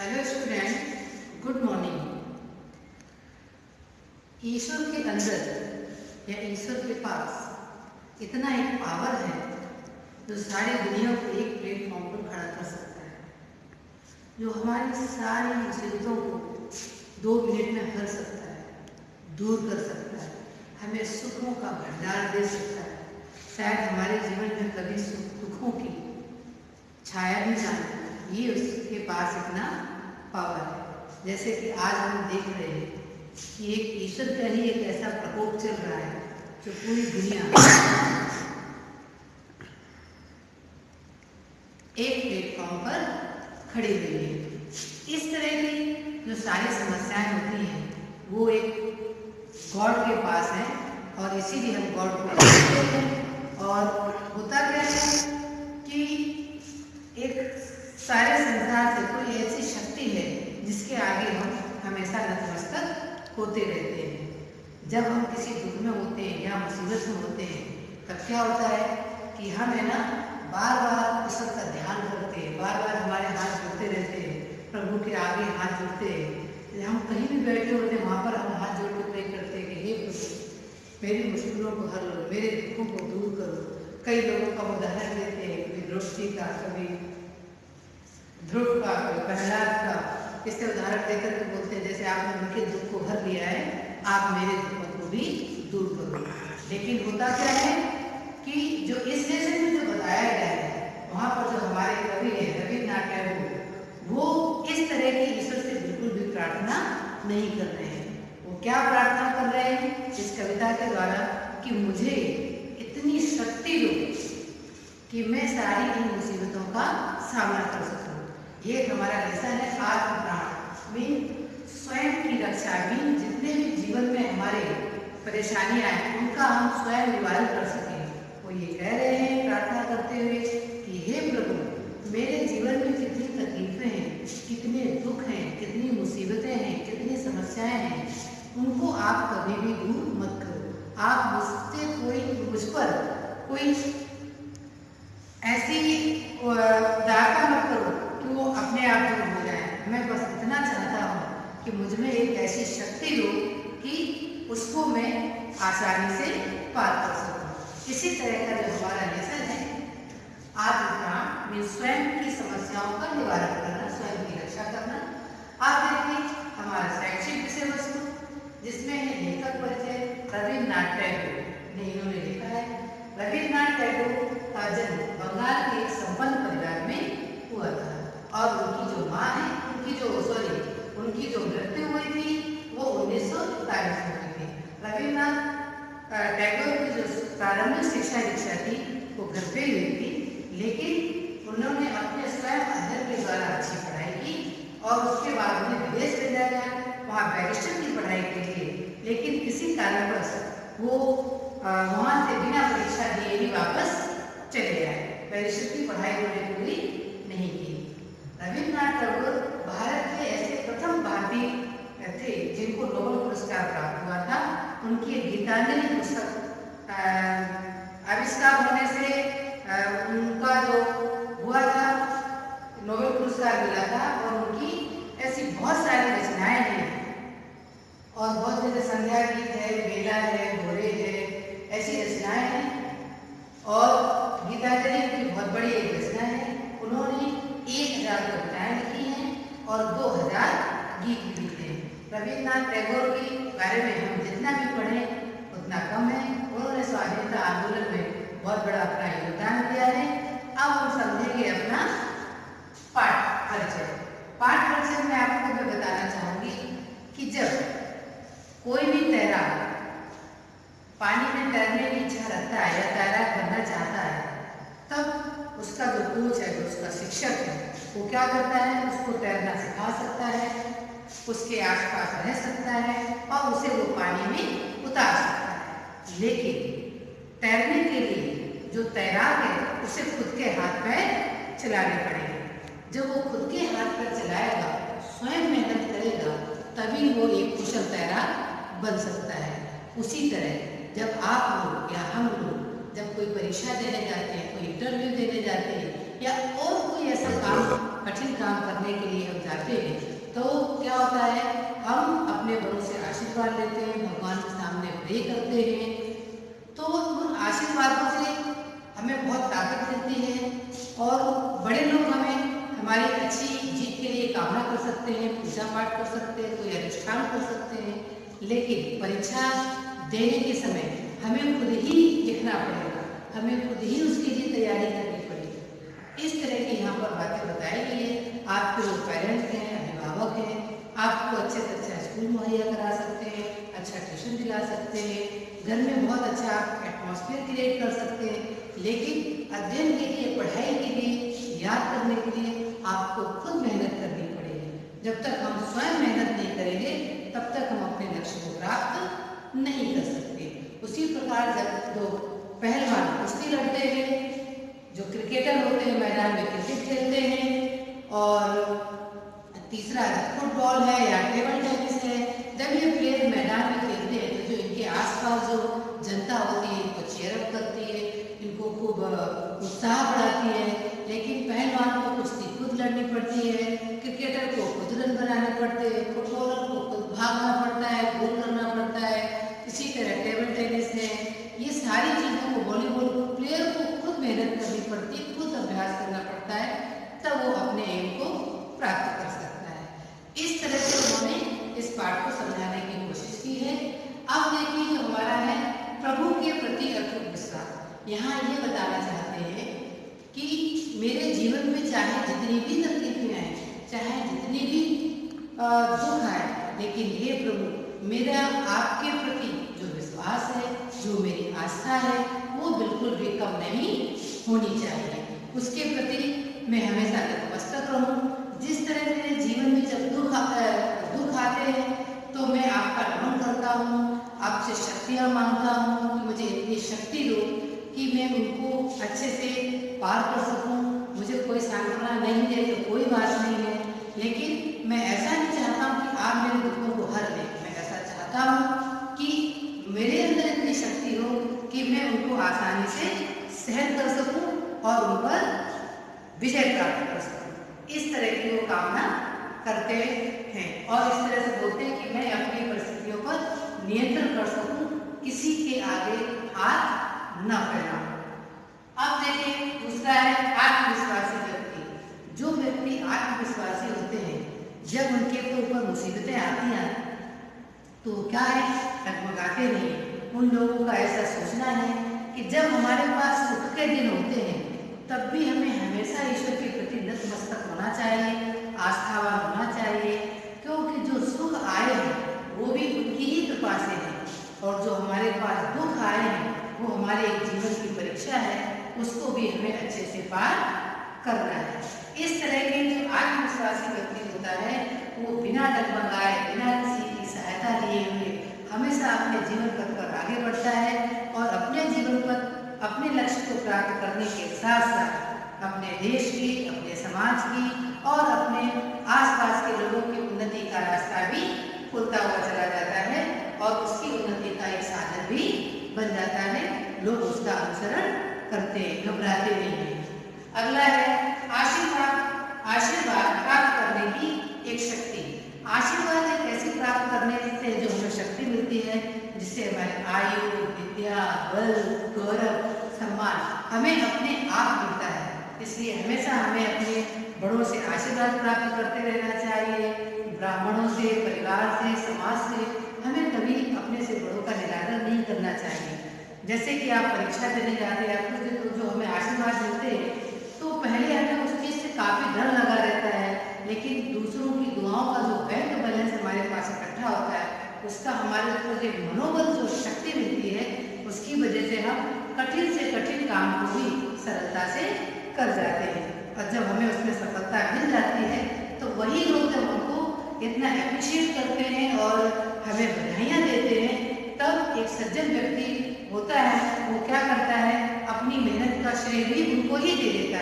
Hello student, good morning. ईश्वर के अंदर या ईश्वर के पास इतना एक पावर है जो सारी दुनिया को एक प्लेटफॉर्म पर खड़ा कर सकता है, जो हमारी सारी मुसीबतों को 2 मिनट में हल सकता है, दूर कर सकता है, हमें सुखों का भंडार दे सकता है। शायद हमारे जीवन में कभी सुख दुखों की छाया भी ना हो, ये उसके पास इतना पावर है। जैसे कि आज हम देख रहे हैं कि एक ईश्वर का ही एक ऐसा प्रकोप चल रहा है जो पूरी दुनिया एक प्लेटफॉर्म पर खड़ी हुई है। इस तरह की जो सारी समस्याएं होती हैं वो एक गॉड के पास है और इसीलिए हम गॉड को जानते हैं। और होता क्या है कि एक सारे संसार से कोई ऐसी शक्ति है जिसके आगे हम हमेशा नतमस्तक होते रहते हैं। जब हम किसी दुख में होते हैं या मुसीबत में होते हैं तब क्या होता है कि हम है ना बार बार उस का ध्यान करते हैं, बार बार हमारे हाथ जुड़ते रहते हैं, प्रभु के आगे हाथ जोड़ते हैं। हम कहीं भी बैठे होते हैं वहाँ पर हम हाथ जोड़ के प्रे करते हैं कि हे प्रभु मेरी मुश्किलों को हल करो, मेरे दुखों को दूर करो। कई लोगों का उदाहरण देते हैं, कभी द्रौपदी का, कभी ध्रुव का, कभी प्रहलाद का। इससे उदाहरण देकर के बोलते हैं जैसे आपने उनके दुख को भर लिया है, आप मेरे दुखों को भी दूर करो। लेकिन होता क्या है कि जो इस लेसन में जो बताया गया है वहाँ पर जो हमारे कवि है रविन्द्रनाथ टैगोर, वो इस तरह की ईश्वर से बिल्कुल भी प्रार्थना नहीं कर रहे हैं। वो क्या प्रार्थना कर रहे हैं इस कविता के द्वारा कि मुझे इतनी शक्ति दो कि मैं सारी इन मुसीबतों का सामना कर सकूं। ये हमारा लेसन है आत्म प्राण मीन स्वयं की रक्षा। मीन जितने भी जीवन में हमारे परेशानियां हैं उनका हम स्वयं निवारण कर सकें। वो ये कह रहे हैं प्रार्थना करते हुए कि हे प्रभु मेरे जीवन में कितनी तकलीफें हैं, कितने दुख हैं, कितनी मुसीबतें हैं, कितनी समस्याएं हैं, उनको आप कभी भी दूर मत करो। आप मुझ पर कोई ऐसी दागा मत करो कि वो अपने आप दूर हो जाए। मैं बस इतना चाहता हूँ कि मुझ में एक ऐसी शक्ति दो कि उसको मैं आसानी से पार कर सकूँ। इसी तरह का जो हमारा लेसन है आत्मप्राण में स्वयं की समस्याओं का निवारण करना, स्वयं की रक्षा करना। आप देखिए हमारा शैक्षिक विषय वस्तु जिसमें है लेखक परिचय रविन्द्रनाथ टैगोर ने इन्होंने लिखा है। रविन्द्रनाथ टैगोर का जन्म बंगाल के एक संपन्न परिवार में हुआ था और उनकी जो माँ है उनकी जो मृत्यु हुई थी वो 1943 में हुई थी। रविन्द्रनाथ टैगोर की जो प्रारंभिक दीक्षा थी वो घर पे हुई थी, लेकिन उन्होंने अपने स्वयं अध्ययन के द्वारा अच्छी पढ़ाई की और उसके बाद उन्हें विदेश भेजा गया वहाँ बैरिस्टर की पढ़ाई के लिए। लेकिन किसी कारणवश वो वहाँ से बिना परीक्षा दिए ही वापस चले गए। बैरिस्टर की पढ़ाई उन्होंने पूरी नहीं की। रविन्द्रनाथ टैगोर भारत के ऐसे प्रथम भारतीय थे जिनको नोबेल पुरस्कार प्राप्त हुआ था। उनकी गीतांजलि पुस्तक आविष्कार होने से उनका जो हुआ था नोबेल पुरस्कार मिला था और उनकी ऐसी बहुत सारी रचनाएं हैं और बहुत जैसे संध्या गीत है, बेला है, घोड़े है, ऐसी रचनाएं हैं। और गीतांजलि की बहुत बड़ी एक रचना है। उन्होंने 1000 कविताएं लिखी हैं और 2000 गीत लिखे हैं। रविन्द्रनाथ टैगोर के बारे में हम जितना भी पढ़ें उतना कम है। उन्होंने स्वाधीनता आंदोलन में बहुत बड़ा अपना योगदान दिया है। अब हम समझेंगे अपना पाठ परिचय। पाठ परिचय में आपको मैं बताना चाहूंगी कि जब कोई भी तैराक पानी में तैरने की इच्छा रखता है या तैराक बनना चाहता है तब उसका जो कोच है, जो उसका शिक्षक है, वो क्या करता है, उसको तैरना सिखा सकता है, उसके आसपास रह सकता है और उसे वो पानी में उतार सकता है। लेकिन तैरने के लिए जो तैराक है उसे खुद के हाथ पैर चलाने पड़ेंगे। जब वो खुद के हाथ पैर चलाएगा, स्वयं मेहनत करेगा, तभी वो एक कुशल तैराक बन सकता है। उसी तरह जब आप लोग या हम लोग जब कोई परीक्षा देने जाते हैं, कोई इंटरव्यू देने जाते हैं या और कोई ऐसा काम कठिन काम करने के लिए हम जाते हैं प्रे करते हैं तो उन आशीर्वादों से हमें बहुत ताकत मिलती है और बड़े लोग हमें हमारी अच्छी जीत के लिए कामना कर सकते हैं, पूजा पाठ कर सकते हैं, कोई अनुष्ठान कर सकते हैं, लेकिन परीक्षा देने के समय हमें खुद ही लिखना पड़ेगा, हमें खुद ही उसके लिए तैयारी करनी पड़ेगी। इस तरह की यहाँ पर बातें बताई गई है। आपके जो पेरेंट्स हैं, अभिभावक हैं, आपको अच्छे से अच्छा स्कूल मुहैया करा सकते हैं, अच्छा ट्यूशन दिला सकते हैं, घर में बहुत अच्छा एटमॉस्फेयर क्रिएट कर सकते हैं, लेकिन अध्ययन के लिए, पढ़ाई के लिए, याद करने के लिए आपको खुद मेहनत करनी पड़ेगी। जब तक हम स्वयं मेहनत नहीं करेंगे तब तक हम अपने लक्ष्य को प्राप्त नहीं कर सकते। उसी प्रकार जब दो पहलवान कुश्ती लड़ते हैं, जो क्रिकेटर होते हैं मैदान में क्रिकेट खेलते हैं, और तीसरा फुटबॉल है या टेबल टेनिस है, जब ये प्लेयर मैदान में खेलते हैं तो जो इनके आसपास जो जनता होती है इनको चेयरअप करती है, इनको खूब उत्साह बढ़ाती है। लेकिन पहलवान को कुश्ती खुद लड़नी पड़ती है, क्रिकेटर को खुद रन बनाने पड़ते हैं, फुटबॉलर को खुद भागना पड़ता है, गोल करना पड़ता है। इसी तरह टेबल टेनिस है, ये सारी चीज़ों को, वॉलीबॉल को प्लेयर को खुद मेहनत करनी पड़ती है, खुद अभ्यास करना पड़ता है, तब वो अपने एम को प्राप्त कर सकता है। इस तरह से उन्होंने इस पाठ को समझाने की कोशिश की है। अब देखिए जो हमारा है प्रभु के प्रति अटूट विश्वास, यहाँ ये बताना चाहते हैं कि मेरे जीवन में चाहे जितनी भी तकलीफें आए, चाहे जितनी भी दुख आए, लेकिन हे प्रभु मेरा आपके प्रति जो विश्वास है, जो मेरी आस्था है, वो बिल्कुल भी कम नहीं होनी चाहिए। उसके प्रति मैं हमेशा नतमस्तक रहूं। जिस तरह मेरे जीवन में जब दुख आते हैं तो मैं आपका नमन करता हूँ, आपसे शक्तियाँ मांगता हूँ कि मुझे इतनी शक्ति दो कि मैं उनको अच्छे से पार कर सकूं। मुझे कोई सांत्वना नहीं दे तो कोई बात नहीं है, लेकिन मैं ऐसा नहीं चाहता हूँ कि आप मेरे दुखों को हर लें। मैं ऐसा चाहता हूँ कि मेरे अंदर इतनी शक्ति हो कि मैं उनको आसानी से सहन कर सकूं और उन पर विजय प्राप्त कर सकूं। इस तरह की वो कामना करते हैं और इस तरह से बोलते हैं कि मैं अपनी परिस्थितियों पर नियंत्रण कर सकूं, किसी के आगे हाथ न फैलाऊं। अब देखिए दूसरा है आत्मविश्वासी व्यक्ति। जो व्यक्ति आत्मविश्वासी होते हैं, जब उनके ऊपर मुसीबतें आती हैं तो क्या है, डगमगाते नहीं। उन लोगों का ऐसा सोचना है कि जब हमारे पास सुख के दिन होते हैं तब भी हमें हमेशा ईश्वर के प्रति नतमस्तक होना चाहिए, आस्थावान होना चाहिए, क्योंकि जो सुख आए हैं वो भी उनकी ही कृपा से है, और जो हमारे पास दुख आए हैं वो हमारे एक जीवन की परीक्षा है, उसको भी हमें अच्छे से पार करना है। इस तरह के जो आत्मविश्वासी व्यक्ति होता है वो बिना डगमगाए, बिना किसी की सहायता लिए हुए हमेशा अपने जीवन पथ पर आगे बढ़ता है और अपने जीवन पर अपने लक्ष्य को प्राप्त करने के साथ साथ अपने देश की, अपने समाज की और अपने आसपास के लोगों की उन्नति का रास्ता भी खुलता हुआ चला जाता है और उसकी उन्नति का एक साधन भी बन जाता है। लोग उसका अनुसरण करते हैं, घबराते नहीं हैं। अगला है आशीर्वाद प्राप्त करने की एक शक्ति। आशीर्वाद एक ऐसी प्राप्त करने से जो हमें शक्ति मिलती है, जिससे हमारे आयु, विद्या, बल, गौरव, सम्मान हमें अपने आप मिलता है। इसलिए हमेशा हमें अपने बड़ों से आशीर्वाद प्राप्त करते रहना चाहिए। ब्राह्मणों से, परिवार से, समाज से हमें कभी अपने से बड़ों का निरादर नहीं करना चाहिए। जैसे कि आप परीक्षा देने जाते हैं, आपको जो हमें आशीर्वाद मिलते हैं तो पहले हमें उस चीज़ से काफ़ी डर लगा रहता है, लेकिन दूसरों की दुआओं का जो बैंक बैलेंस हमारे पास इकट्ठा होता है, उसका हमारे ऊपर एक मनोबल, जो शक्ति मिलती है, उसकी वजह से हम कठिन से कठिन काम को भी सरलता से कर जाते हैं। और जब हमें उसमें सफलता मिल जाती है तो वही लोग जब हमको इतना अप्रिशिएट करते हैं और हमें बधाइयाँ देते हैं, तब एक सज्जन व्यक्ति होता है वो क्या करता है, अपनी मेहनत का श्रेय भी उनको ही दे देता है।